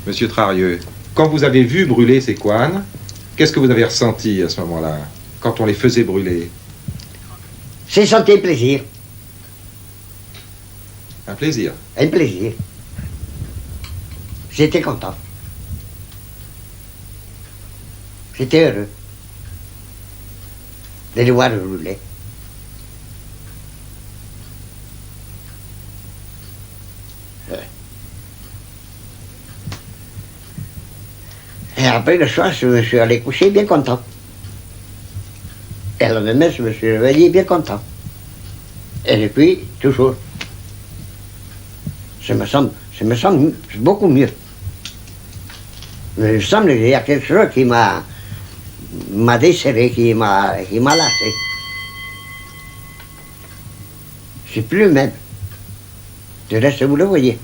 Monsieur Trarieux, quand vous avez vu brûler ces couanes, qu'est-ce que vous avez ressenti à ce moment-là, quand on les faisait brûler?
J'ai senti plaisir.
Un plaisir.
Un plaisir. J'étais content. J'étais heureux de les voir brûler. Et après le soir, je me suis allé coucher bien content. Et le lendemain, je me suis réveillé bien content. Et depuis, toujours. Je me sens beaucoup mieux. Mais il me semble qu'il y a quelque chose qui m'a desserré, qui m'a lâché. Je ne suis plus le même. Du reste, vous le voyez.